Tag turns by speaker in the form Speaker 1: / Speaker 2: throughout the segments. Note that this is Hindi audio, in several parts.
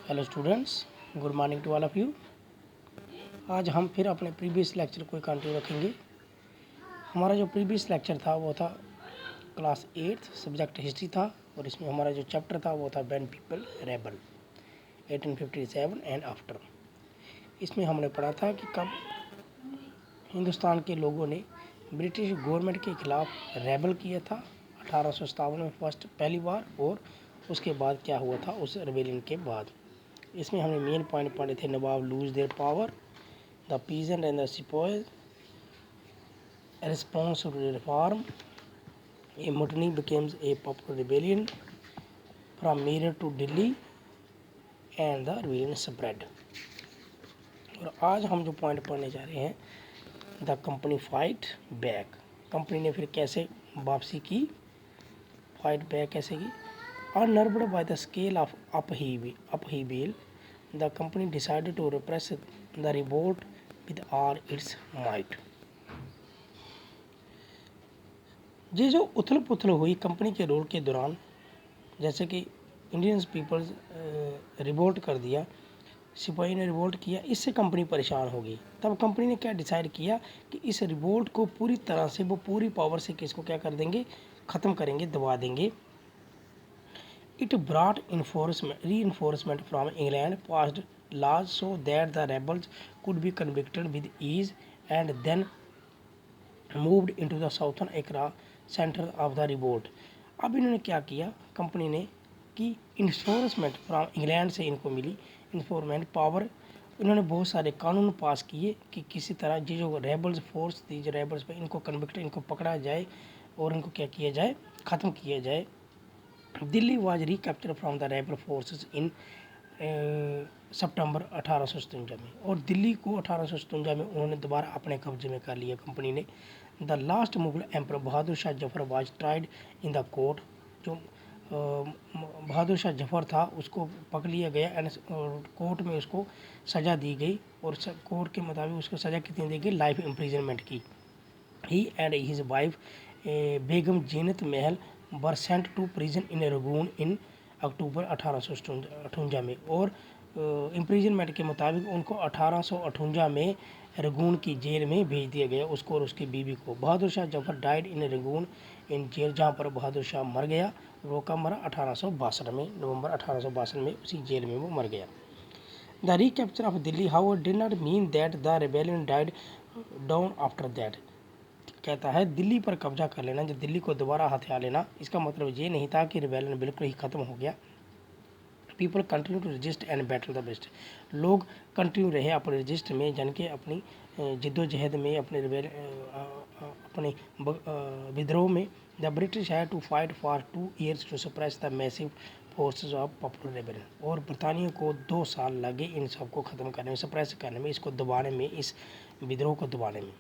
Speaker 1: Hello students, good morning to all of you. आज हम फिर अपने प्रीवियस लेक्चर को कंटिन्यू रखेंगे। हमारा जो प्रीवियस लेक्चर था वो था क्लास 8 सब्जेक्ट हिस्ट्री था, और इसमें हमारा जो चैप्टर था वो था when people rebel 1857 and after. इसमें हमने पढ़ा था कि कब हिंदुस्तान के लोगों ने ब्रिटिश गवर्नमेंट के ख़िलाफ़ रेबल किया था 1857 में पहली बार, और उसके बाद क्या हुआ था उस रेबेलियन के बाद। इसमें हमने मेन पॉइंट पढ़े थे। Nawab lose their power, the peasant and the sepoys, response to reform, a mutiny becomes a popular rebellion from Meerut to Delhi and the rebellion spread. और आज हम जो पॉइंट पढ़ने जा रहे हैं, the company fight back. Company ने फिर कैसे वापसी की, फाइट बैक कैसे की। Unnerved by the scale of upheaval, the company decided to repress the revolt with all its might. ये जो उथल पुथल हुई कंपनी के रोल के दौरान, जैसे कि इंडियन पीपल्स रिवोल्ट कर दिया, सिपाही ने रिवोल्ट किया, इससे कंपनी परेशान हो गई। तब कंपनी ने क्या डिसाइड किया कि इस रिवोल्ट को पूरी तरह से, वो पूरी पावर से किसको क्या कर देंगे, ख़त्म करेंगे, दबा देंगे। It brought reinforcement from England, passed laws so that the rebels could be convicted with ease, and then moved into the southern center of the revolt. अब इन्होंने क्या किया, कंपनी ने, कि इन्फोर्समेंट फ्रॉम इंग्लैंड से इनको मिली इन्फोर्समेंट पावर। इन्होंने बहुत सारे कानून पास किए कि किसी तरह ये जो रेबल्स फोर्स थी, जो रेबल्स पे इनको कन्विक्ट, इनको पकड़ा जाए और इनको क्या किया जाए, ख़त्म किया जाए। Delhi was recapture from the rebel forces in September 1857 में, और दिल्ली को 1857 में उन्होंने दोबारा अपने कब्जे में कर लिया कंपनी ने। The last Mughal emperor Bahadur Shah Zafar was tried in the court. जो बहादुर शाह जफर था उसको पकड़ लिया गया एंड कोर्ट में उसको सज़ा दी गई, और कोर्ट के मुताबिक उसको सज़ा कितनी दी गई, लाइफ इम्प्रिजनमेंट की। He and his wife Begum Zeenat Mahal were sent to prison in Rangoon in October 1858 में, और इम्प्रिजनमेंट के मुताबिक उनको 1858 में रंगून की जेल में भेज दिया गया, उसको और उसकी बीवी को। Bahadur Shah Zafar died in Rangoon in jail, जहाँ पर बहादुर शाह मर गया, वो कब मरा, 1862 में, नवंबर 1862 में उसी जेल में वो मर गया। The recapture of Delhi how did not mean that the rebellion died down after that. कहता है दिल्ली पर कब्जा कर लेना, जब दिल्ली को दोबारा हथिया लेना, इसका मतलब ये नहीं था कि रिबेलियन बिल्कुल ही ख़त्म हो गया। People continue to resist and battle the best. लोग कंटिन्यू रहे अपने रजिस्ट में, जन के अपनी जद्दोजहद में, अपने विद्रोह में। The British had to fight for 2 years to suppress the massive forces of popular rebellion. और बरतानियों को 2 साल लगे इन सबको ख़त्म करने में, सप्रेस करने में, इसको दबाने में, इस विद्रोह को दबाने में।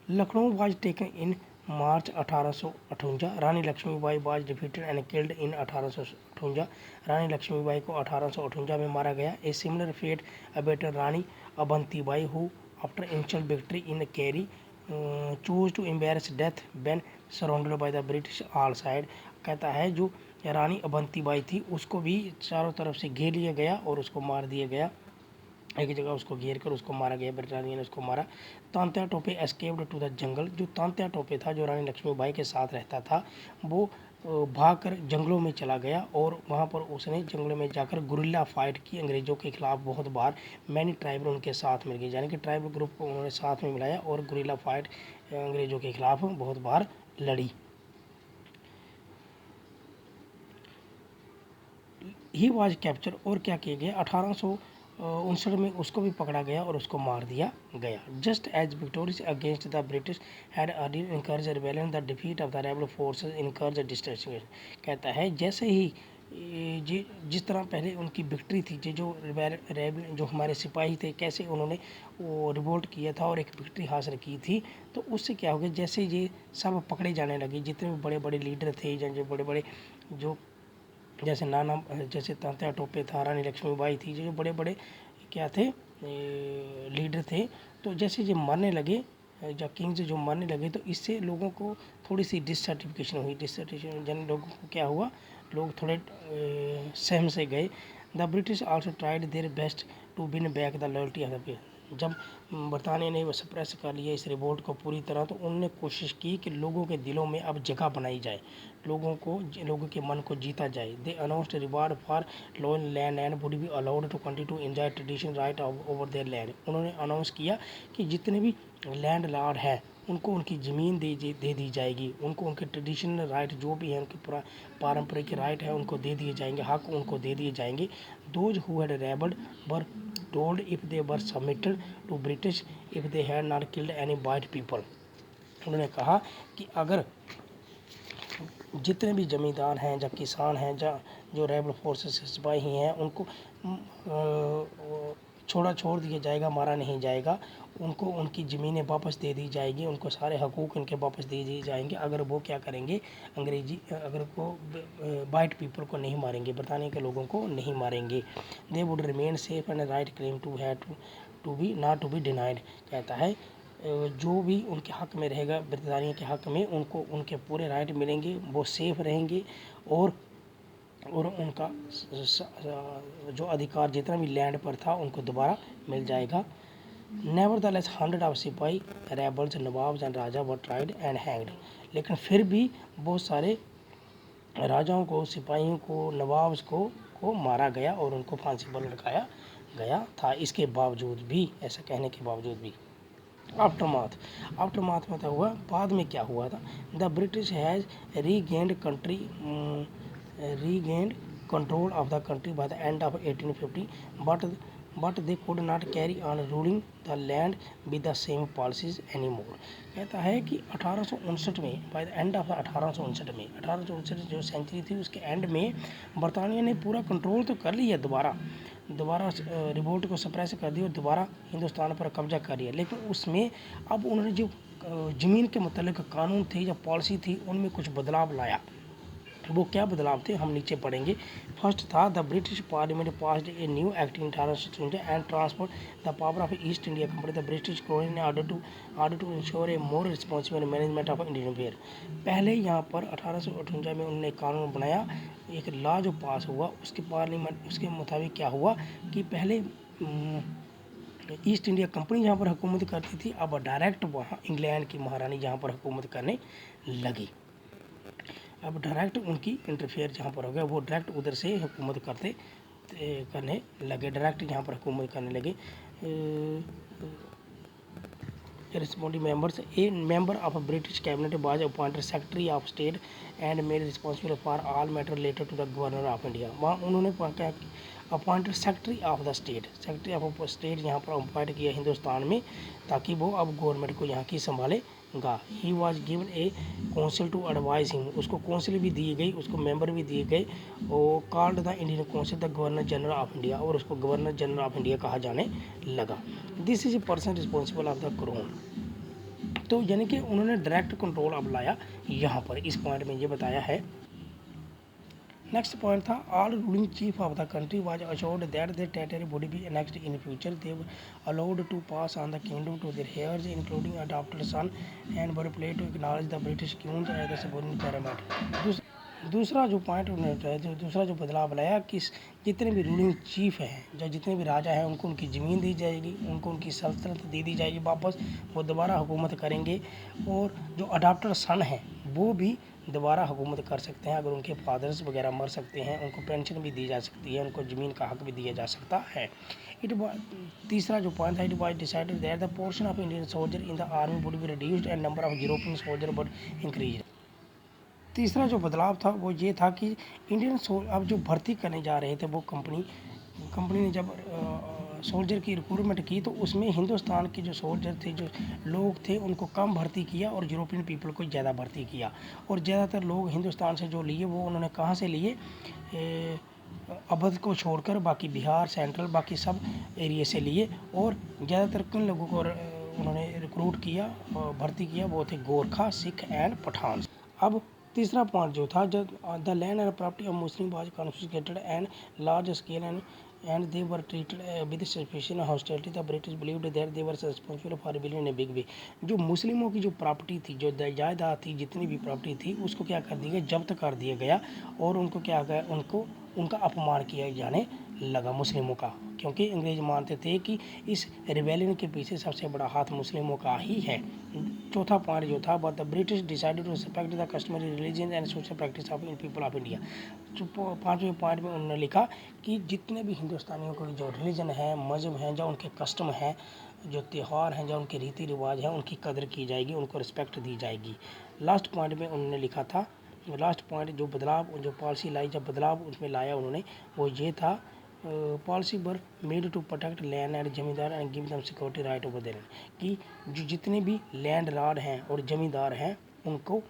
Speaker 1: Lucknow was taken in March 1858। Rani Lakshmibai was defeated and killed in 1858। Rani Lakshmibai को 1858 में मारा गया। A similar fate abated Rani Avantibai who after instant victory in Kheri chose to embrace death when surrounded by the British all side. कहता है जो रानी अवंतीबाई थी उसको भी चारों तरफ से घेर लिया गया और उसको मार दिया गया, एक जगह उसको घेर कर उसको मारा गया, ब्रिटानिया ने उसको मारा। Tantya Tope escaped to the jungle. जो तांत्या टोपे था, जो रानी लक्ष्मीबाई के साथ रहता था, वो भाग कर जंगलों में चला गया, और वहाँ पर उसने जंगलों में जाकर गुरिल्ला फाइट की अंग्रेज़ों के खिलाफ बहुत बार। मैनी ट्राइबल उनके साथ मिल गए, यानी कि ट्राइबल ग्रुप को उन्होंने साथ में मिलाया और गुरिल्ला फाइट अंग्रेज़ों के खिलाफ बहुत बार लड़ी। ही वाज कैप्चर, और क्या किया गया, 1859 में उसको भी पकड़ा गया और उसको मार दिया गया। Just as victorious against the British had earlier encourage rebellion, the defeat of the rebel forces encourage distraction. कहता है जैसे ही जिस तरह पहले उनकी विक्ट्री थी, जो हमारे सिपाही थे, कैसे उन्होंने वो रिवोल्ट किया था और एक विक्ट्री हासिल की थी, तो उससे क्या हो गया, जैसे ये सब पकड़े जाने लगे, जितने भी बड़े बड़े लीडर थे, जो बड़े बड़े, जो जैसे जैसे तांत्या टोपे था, रानी लक्ष्मीबाई थी, जो बड़े बड़े क्या थे, लीडर थे, तो जैसे ये मरने लगे, जो किंग्स जो मरने लगे, तो इससे लोगों को थोड़ी सी डिसर्टिफिकेशन हुई। डिसर्टिफिकेशन जन लोगों को क्या हुआ, लोग थोड़े सहम से गए। The British also tried their best to win back the loyalty of the people. जब बरतानिया ने सप्रेस कर लिया इस रिवोल्ट को पूरी तरह, तो उन्होंने कोशिश की कि लोगों के दिलों में अब जगह बनाई जाए, लोगों के मन को जीता जाए। They announced reward for loyal land and would be allowed to continue to enjoy tradition right over their land. उन्होंने अनाउंस किया कि जितने भी लैंड लॉर्ड हैं उनको उनकी ज़मीन दे दी जाएगी, उनको उनके ट्रेडिशनल राइट जो भी हैं, उनके पारंपरिक राइट है उनको दे दिए जाएंगे, हक उनको दे दिए जाएंगे। Those who had rebelled were told if they were submitted to British if they had not killed any white people. उन्होंने कहा कि अगर जितने भी ज़मींदार हैं या किसान हैं या जो रेबल फोर्सेस सिपाही हैं उनको छोड़ दिया जाएगा, मारा नहीं जाएगा, उनको उनकी ज़मीनें वापस दे दी जाएगी, उनको सारे हकूक़ उनके वापस दे दिए जाएंगे अगर वो क्या करेंगे, अगर वो वाइट पीपल को नहीं मारेंगे, बरतानिया के लोगों को नहीं मारेंगे। They would remain safe and right claim to have to be not to be denied. कहता है जो भी उनके हक़ में रहेगा, बरतानिया के हक़ में, उनको उनके पूरे राइट मिलेंगे, वो सेफ रहेंगे और उनका जो अधिकार जितना भी लैंड पर था उनको दोबारा मिल जाएगा। नेवरदलेस 100 ऑफ सिपाही rebels nawabs and Raja were tried and hanged. लेकिन फिर भी बहुत सारे राजाओं को, सिपाहियों को, नवाब्स को मारा गया और उनको फांसी पर लटकाया गया था। इसके बावजूद भी, ऐसा कहने के बावजूद भी। आफ्टरमाथ में हुआ, बाद में क्या हुआ था। The British has regained control of the country by the end of 1850, but they could not carry on ruling the land with the same policies anymore। कहता है कि 1859 में, बाय द एंड ऑफ 1859 जो सेंचुरी थी उसके एंड में बरतानिया ने पूरा कंट्रोल तो कर लिया, दोबारा रिवोल्ट को सप्रेस कर दिया और दोबारा हिंदुस्तान पर कब्जा कर लिया। लेकिन उसमें अब उन्होंने जो ज़मीन के मतलब कानून थे या पॉलिसी थी उनमें कुछ बदलाव लाया। वो क्या बदलाव थे हम नीचे पढ़ेंगे। फर्स्ट था, the British parliament passed a new act in 1857 and transfer the power of East India company the British colony in order to ensure a more responsible management of Indian affair. पहले यहाँ पर 1858 में उन्होंने कानून बनाया, एक लॉ जो पास हुआ उसके पार्लियामेंट, उसके मुताबिक क्या हुआ कि पहले ईस्ट इंडिया कंपनी जहाँ पर हुकूमत करती थी, अब डायरेक्ट वहाँ इंग्लैंड की महारानी जहाँ पर हुकूमत करने लगी। अब डायरेक्ट उनकी इंटरफेयर जहाँ पर हो गया, वो डायरेक्ट उधर से हुकूमत करने लगे, डायरेक्ट यहाँ पर हुकूमत करने लगे। Responding members, a member of British cabinet was appointed secretary of state and made responsible for all matter related to the governor of India. वहाँ उन्होंने appointed secretary of the state, secretary of state यहाँ पर अपॉइंट किया हिंदुस्तान में, ताकि वो अब गवर्नमेंट को यहाँ की संभालेगा। He was given a council to advise him, उसको काउंसिल भी दी गई, उसको मेंबर भी दिए गए, और called the Indian council the governor general of India, और उसको गवर्नर जनरल ऑफ इंडिया कहा जाने लगा। This is a person responsible of the crown. तो यानी कि उन्होंने डायरेक्ट कंट्रोल अब लाया यहाँ पर, इस पॉइंट में ये बताया है। नेक्स्ट पॉइंट था, all ruling chief of the country was assured that their territory would be annexed in future. They were allowed to pass on the kingdom to their heirs including adopted son and were play to acknowledge the British queen as the subordinate paramount. दूसरा जो पॉइंट उन्होंने, दूसरा जो बदलाव लाया कि जितने भी रूलिंग चीफ हैं, जो जितने भी राजा हैं, उनको उनकी ज़मीन दी जाएगी, उनको उनकी सल्तनत दे दी जाएगी वापस, वो दोबारा हुकूमत करेंगे। और जो अडॉप्टेड सन हैं वो भी दोबारा हुकूमत कर सकते हैं, अगर उनके फादर्स वगैरह मर सकते हैं उनको पेंशन भी दी जा सकती है, उनको ज़मीन का हक भी दिया जा सकता है। तीसरा जो पॉइंट था, it was decided that the portion of Indian soldier in the army would be reduced and number of European soldier would increase. तीसरा जो बदलाव था वो ये था कि अब जो भर्ती करने जा रहे थे वो कंपनी ने जब सोल्जर की रिक्रूटमेंट की तो उसमें हिंदुस्तान के जो सोल्जर थे, जो लोग थे, उनको कम भर्ती किया और यूरोपियन पीपल को ज़्यादा भर्ती किया। और ज़्यादातर लोग हिंदुस्तान से जो लिए वो उन्होंने कहाँ से लिए, अवध को छोड़कर बाकी बिहार, सेंट्रल, बाकी सब एरिया से लिए। और ज़्यादातर किन लोगों को उन्होंने रिक्रूट किया, भर्ती किया, वो थे गोरखा, सिख एंड पठान। अब तीसरा पॉइंट जो था, जब the land and property of Muslim was confiscated and large scale and they were treated with suspicion hostility, the British believed that they were responsible for rebellion in a big way. जो मुस्लिमों की जो प्रॉपर्टी थी, जो जायदाद थी, जितनी भी प्रॉपर्टी थी, उसको क्या कर दिया गया, जब्त कर दिया गया। और उनको क्या गया, उनको उनका अपमान किया जाने लगा मुस्लिमों का, क्योंकि अंग्रेज मानते थे कि इस रिबेलियन के पीछे सबसे बड़ा हाथ मुस्लिमों का ही है। चौथा पॉइंट जो था, but the British decided to respect the customary religion and social practice of in people of India. जो पाँचवें पॉइंट में उन्होंने लिखा कि जितने भी हिंदुस्तानियों को जो रिलीजन है, मजहब हैं, जो उनके कस्टम हैं, जो त्यौहार हैं, जो उनके रीति रिवाज हैं, उनकी कदर की जाएगी, उनको रिस्पेक्ट दी जाएगी। लास्ट पॉइंट में उन्होंने लिखा था, लास्ट पॉइंट जो बदलाव, जो पॉलिसी लाई, जब बदलाव उसमें लाया उन्होंने, वो ये था, policy were made to protect land and zamindar and give them security right over their, कि जो जितने भी लैंड लॉर्ड हैं और ज़मींदार हैं उनको,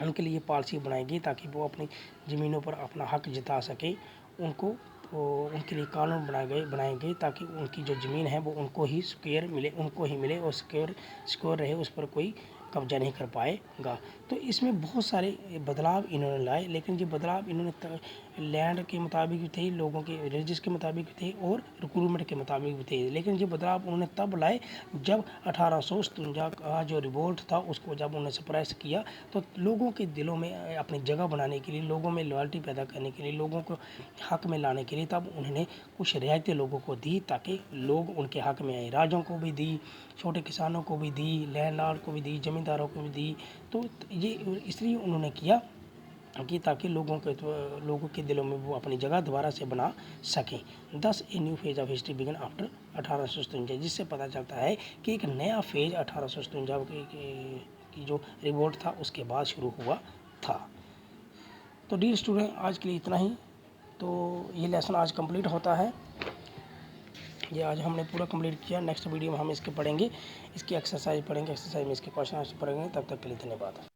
Speaker 1: उनके लिए पॉलिसी बनाएगी ताकि वो अपनी ज़मीनों पर अपना हक जता सके। उनको उनके लिए कानून बनाए गए ताकि उनकी जो ज़मीन है वो उनको ही सिक्योर मिले, उनको ही मिले और सिक्योर रहे, उस पर कोई कब्जा नहीं कर पाएगा। तो इसमें बहुत सारे बदलाव इन्होंने लाए, लेकिन ये बदलाव इन्होंने लैंड के मुताबिक भी थे, लोगों के रिलीजियस के मुताबिक भी थे और रिक्रूटमेंट के मुताबिक भी थे। लेकिन ये बदलाव उन्होंने तब लाए जब 1857 का जो रिवोल्ट था उसको जब उन्होंने सप्रेस किया, तो लोगों के दिलों में अपनी जगह बनाने के लिए, लोगों में लॉयल्टी पैदा करने के लिए, लोगों को हक में लाने के लिए, तब उन्होंने कुछ रियायतें लोगों को दी ताकि लोग उनके हक में आए। राजों को भी दी, छोटे किसानों को भी दी, लैंडलॉर्ड को भी दी, ज़मींदारों को भी दी। तो ये इसलिए उन्होंने किया कि ताकि लोगों के दिलों में वो अपनी जगह दोबारा से बना सकें। Thus a new phase of history began after 1857, जिससे पता चलता है कि एक नया फेज 1857 की जो रिवोल्ट था उसके बाद शुरू हुआ था। तो डियर स्टूडेंट, आज के लिए इतना ही। तो ये लेसन आज कंप्लीट होता है, ये आज हमने पूरा कंप्लीट किया। नेक्स्ट वीडियो में हम इसके पढ़ेंगे, इसकी एक्सरसाइज पढ़ेंगे, एक्सरसाइज में इसके क्वेश्चन आंसर पढ़ेंगे। तब तक के लिए धन्यवाद।